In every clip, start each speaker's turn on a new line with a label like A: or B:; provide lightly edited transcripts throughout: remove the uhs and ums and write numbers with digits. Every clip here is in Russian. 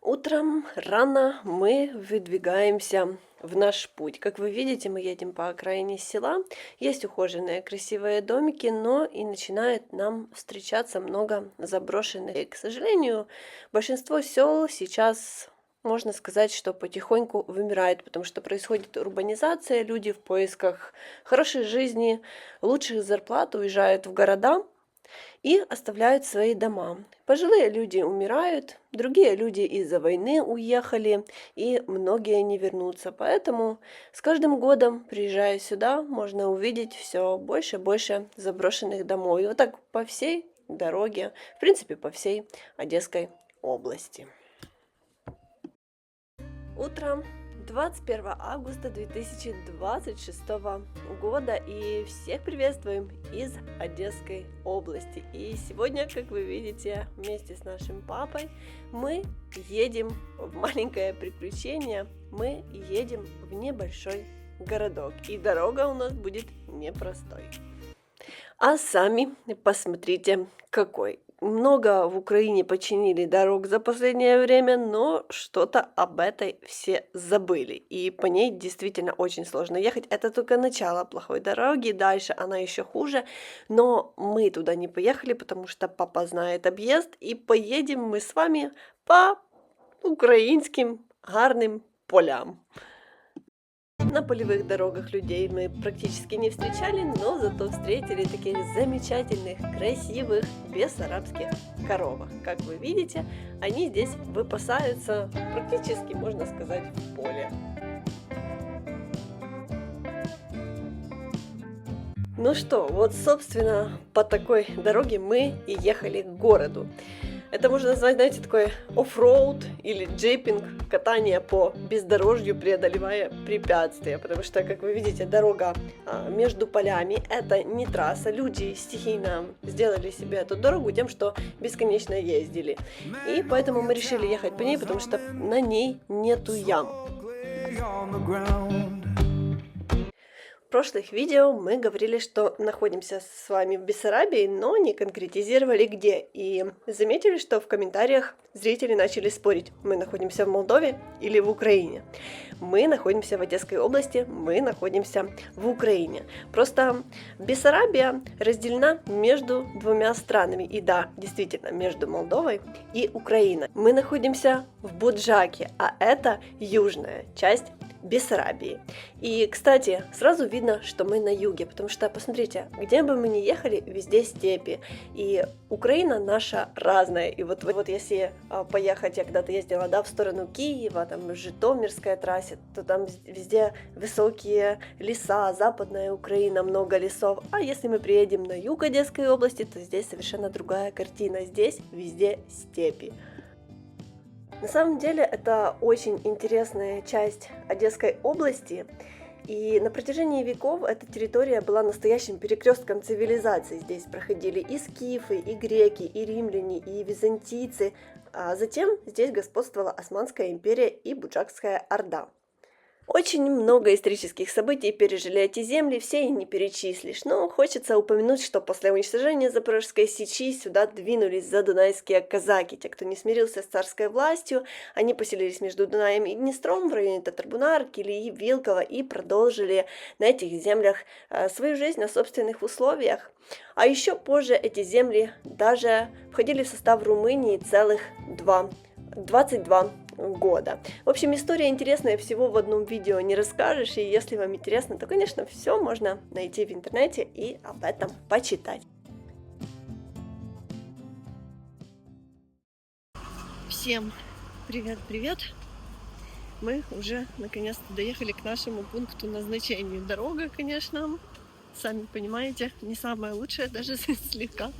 A: Утром рано мы выдвигаемся в наш путь. Как вы видите, мы едем по окраине села. Есть ухоженные красивые домики, но и начинает нам встречаться много заброшенных. И, к сожалению, большинство сел сейчас, можно сказать, что потихоньку вымирает, потому что происходит урбанизация, люди в поисках хорошей жизни, лучших зарплат уезжают в города и оставляют свои дома. Пожилые люди умирают, другие люди из-за войны уехали, и многие не вернутся. Поэтому с каждым годом, приезжая сюда, можно увидеть все больше и больше заброшенных домов. И вот так по всей дороге, в принципе, по всей Одесской области. Утром 21 августа 2026 года, и всех приветствуем из Одесской области. И сегодня, как вы видите, вместе с нашим папой мы едем в маленькое приключение, мы едем в небольшой городок, и дорога у нас будет непростой. А сами посмотрите, какой. Много в Украине починили дорог за последнее время, но что-то об этой все забыли. И по ней действительно очень сложно ехать. Это только начало плохой дороги, дальше она еще хуже. Но мы туда не поехали, потому что папа знает объезд. И поедем мы с вами по украинским гарным полям. На полевых дорогах людей мы практически не встречали, но зато встретили таких замечательных, красивых бессарабских коровок. Как вы видите, они здесь выпасаются практически, можно сказать, в поле. Ну что, вот собственно по такой дороге мы и ехали к городу. Это можно назвать, знаете, такой оффроуд или джипинг, катание по бездорожью, преодолевая препятствия, потому что, как вы видите, дорога между полями – это не трасса. Люди стихийно сделали себе эту дорогу тем, что бесконечно ездили. И поэтому мы решили ехать по ней, потому что на ней нету ям. В прошлых видео мы говорили, что находимся с вами в Бессарабии, но не конкретизировали где. И заметили, что в комментариях зрители начали спорить, мы находимся в Молдове или в Украине. Мы находимся в Одесской области, мы находимся в Украине. Просто Бессарабия разделена между двумя странами. И да, действительно, между Молдовой и Украиной. Мы находимся в Буджаке, а это южная часть Бессарабии. И, кстати, сразу видно, что мы на юге, потому что, посмотрите, где бы мы ни ехали, везде степи. И Украина наша разная. И вот если поехать, я когда-то ездила, в сторону Киева, там Житомирская трасса, то там везде высокие леса, западная Украина, много лесов. А если мы приедем на юг Одесской области, то здесь совершенно другая картина. Здесь везде степи. На самом деле это очень интересная часть Одесской области, и на протяжении веков эта территория была настоящим перекрестком цивилизаций. Здесь проходили и скифы, и греки, и римляне, и византийцы, а затем здесь господствовала Османская империя и Буджакская орда. Очень много исторических событий пережили эти земли, все и не перечислишь, но хочется упомянуть, что после уничтожения Запорожской сечи сюда двинулись задунайские казаки. Те, кто не смирился с царской властью, они поселились между Дунаем и Днестром в районе Татарбунар, Килии, Вилково и продолжили на этих землях свою жизнь на собственных условиях. А еще позже эти земли даже входили в состав Румынии целых 22 года. В общем, история интересная, всего в одном видео не расскажешь, и если вам интересно, то, конечно, все можно найти в интернете и об этом почитать. Всем привет-привет! Мы уже наконец-то доехали к нашему пункту назначения. Дорога, конечно, сами понимаете, не самая лучшая, даже слегка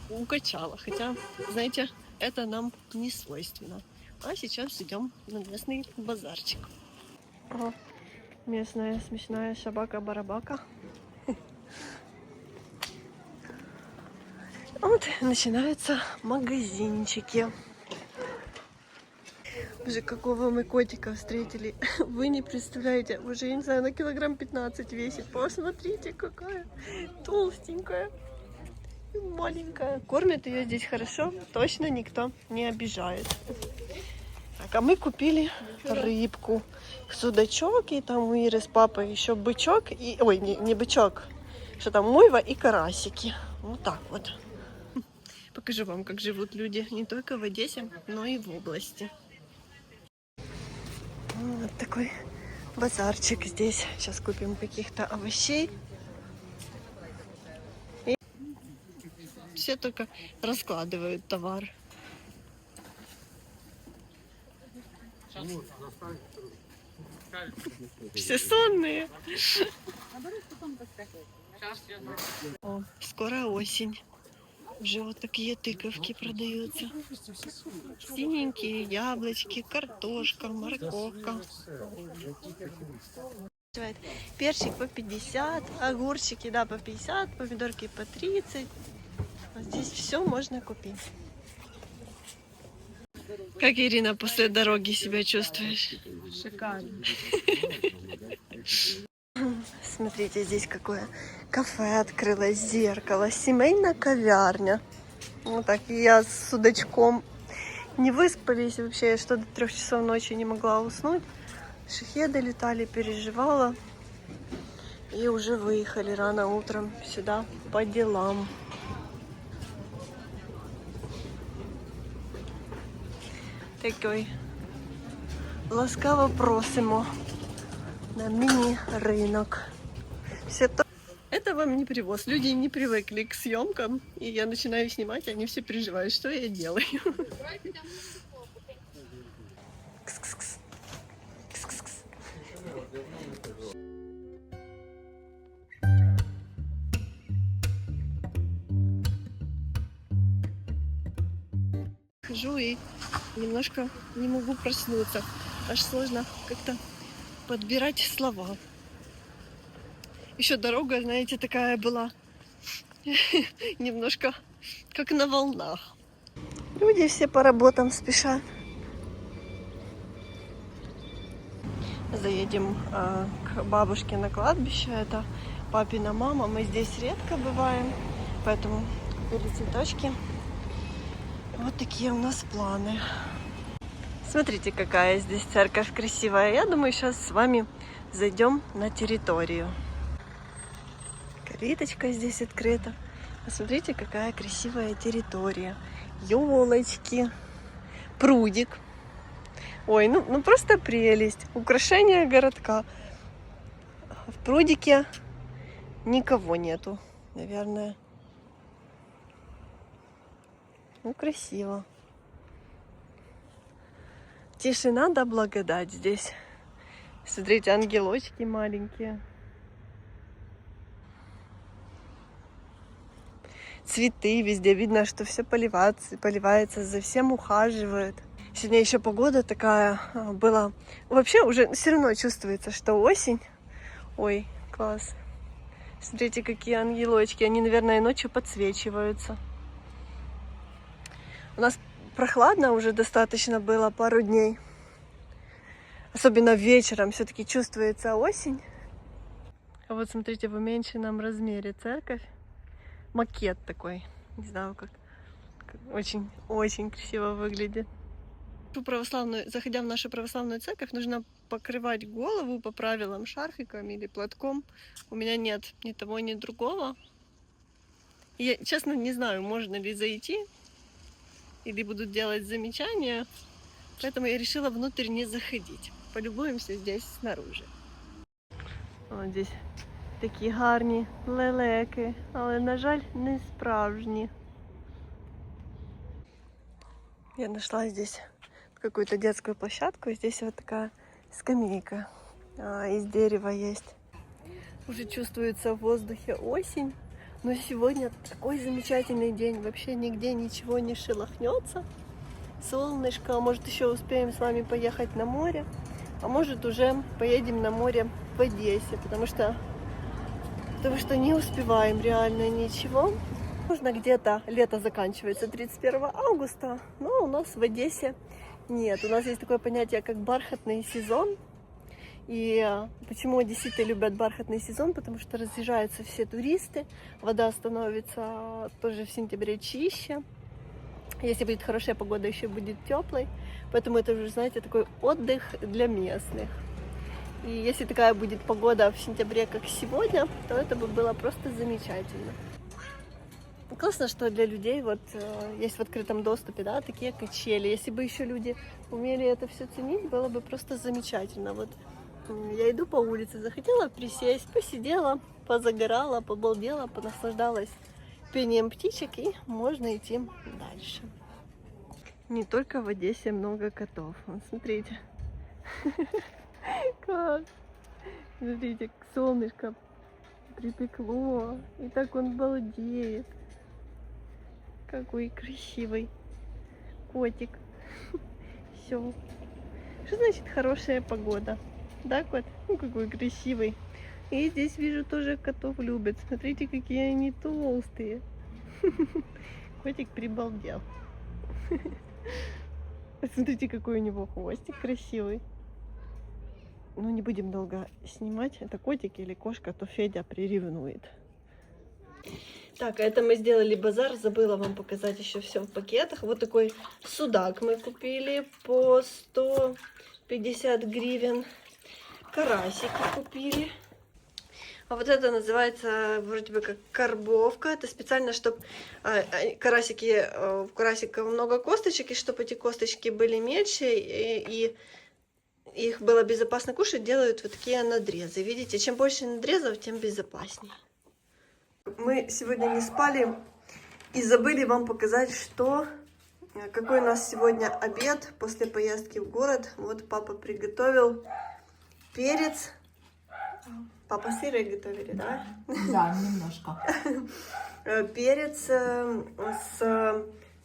A: укачала, хотя, знаете, это нам не свойственно. А сейчас идем на местный базарчик. О, местная смешная собака-барабака. Вот начинаются магазинчики. Боже, какого мы котика встретили. Вы не представляете, уже, я не знаю, на килограмм 15 весит. Посмотрите, какая толстенькая. Маленькая. Кормят ее здесь хорошо, точно никто не обижает. Так, а мы купили рыбку. Судачок, и там у Иры с папой еще бычок. И, ой, не бычок. Что там, мойва и карасики. Вот так вот. Покажу вам, как живут люди не только в Одессе, но и в области. Вот такой базарчик здесь. Сейчас купим каких-то овощей. И все только раскладывают товар. Все сонные. О, скоро осень. Уже вот такие тыковки продаются. Синенькие яблочки, картошка, морковка. Перчик по 50, огурчики, да, по 50, помидорки по 30. Вот здесь все можно купить. Как, Ирина, после дороги себя чувствуешь?
B: Шикарно.
A: Смотрите, здесь какое кафе открылось, зеркало, семейная кавярня. Вот так, и я с судачком не выспались вообще, я что до 3 часов ночи не могла уснуть. Шахеды летали, переживала. И уже выехали рано утром сюда по делам. Такой ласкаво просимо на мини-рынок. Все то... Это вам не привоз. Люди не привыкли к съемкам, и я начинаю снимать, и они все переживают, что я делаю. Кс-кс-кс. Кс-кс-кс. Хожу и немножко не могу проснуться. Аж сложно как-то подбирать слова. Еще дорога, знаете, такая была немножко как на волнах. Люди все по работам спешат. Заедем к бабушке на кладбище. Это папина мама. Мы здесь редко бываем, поэтому купили цветочки. Вот такие у нас планы. Смотрите, какая здесь церковь красивая. Я думаю, сейчас с вами зайдем на территорию. Калиточка здесь открыта. Посмотрите, какая красивая территория. Ёлочки, прудик. Ой, ну просто прелесть. Украшение городка. В прудике никого нету, наверное. Ну, красиво. Тишина да благодать здесь. Смотрите, ангелочки маленькие. Цветы везде. Видно, что все поливается, за всем ухаживают. Сегодня еще погода такая была. Вообще уже все равно чувствуется, что осень. Ой, класс. Смотрите, какие ангелочки. Они, наверное, ночью подсвечиваются. У нас прохладно уже достаточно было пару дней. Особенно вечером все-таки чувствуется осень. А вот смотрите, в уменьшенном размере церковь. Макет такой. Не знаю, как очень красиво выглядит. Заходя в нашу православную церковь, нужно покрывать голову по правилам шарфиком или платком. У меня нет ни того, ни другого. Я, честно, не знаю, можно ли зайти или будут делать замечания. Поэтому я решила внутрь не заходить. Полюбуемся здесь снаружи. Вот здесь такі гарні лелеки, але, на жаль, не справжні. Я нашла здесь какую-то детскую площадку, и здесь вот такая скамейка из дерева есть. Уже чувствуется в воздухе осень, но сегодня такой замечательный день, вообще нигде ничего не шелохнется. Солнышко, а может еще успеем с вами поехать на море, а может уже поедем на море в Одессе, потому что не успеваем реально ничего. Нужно где-то, лето заканчивается 31 августа, но у нас в Одессе нет. У нас есть такое понятие, как бархатный сезон. И почему одесситы любят бархатный сезон? Потому что разъезжаются все туристы, вода становится тоже в сентябре чище. Если будет хорошая погода, еще будет теплой. Поэтому это уже, знаете, такой отдых для местных. И если такая будет погода в сентябре, как сегодня, то это бы было просто замечательно. Классно, что для людей вот есть в открытом доступе, да, такие качели. Если бы еще люди умели это все ценить, было бы просто замечательно. Вот я иду по улице, захотела присесть, посидела, позагорала, побалдела, понаслаждалась пением птичек, и можно идти дальше. Не только в Одессе много котов. Вот смотрите. Как? Смотрите, солнышко припекло. И так он балдеет. Какой красивый котик. Все. Что значит хорошая погода? Да, кот? Ну, какой красивый. И здесь вижу тоже котов любят. Смотрите, какие они толстые. Котик прибалдел. Смотрите, какой у него хвостик красивый. Ну, не будем долго снимать. Это котик или кошка, то Федя приревнует. Так, это мы сделали базар. Забыла вам показать еще все в пакетах. Вот такой судак мы купили по 150 гривен. Карасики купили. А вот это называется вроде бы как карбовка. Это специально, чтобы карасики, в карасиках много косточек, и чтобы эти косточки были меньше, и их было безопасно кушать, делают вот такие надрезы. Видите, чем больше надрезов, тем безопаснее. Мы сегодня не спали и забыли вам показать, какой у нас сегодня обед после поездки в город. Вот папа приготовил перец. Папа сырый готовили, да?
B: Да, немножко.
A: Перец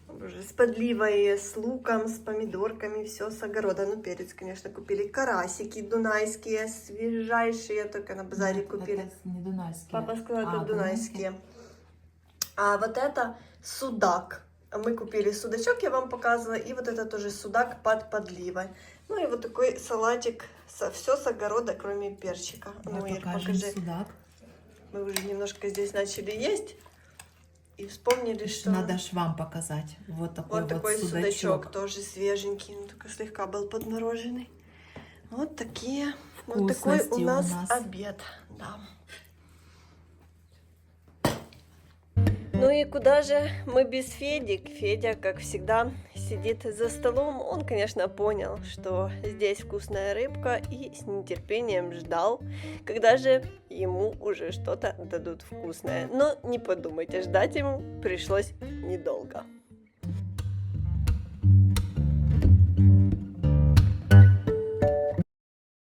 A: с подливой, с луком, с помидорками, все с огорода. Ну, перец, конечно, купили. Карасики дунайские, свежайшие, только на базаре купили.
B: Это не дунайские.
A: Папа сказал, это дунайские. А вот это судак. Мы купили судачок, я вам показывала. И вот это тоже судак под подливой. Ну и вот такой салатик. Все с огорода, кроме перчика. Ну, Ир, покажи.
B: Судак.
A: Мы уже немножко здесь начали есть. И вспомнили, что...
B: Надо ж вам показать. Вот такой
A: судачок. Тоже свеженький. Ну, только слегка был подмороженный. Вот такие. Вот такой у нас обед. Да. Ну и куда же мы без Феди? Федя, как всегда, сидит за столом. Он, конечно, понял, что здесь вкусная рыбка, и с нетерпением ждал, когда же ему уже что-то дадут вкусное. Но не подумайте, ждать ему пришлось недолго.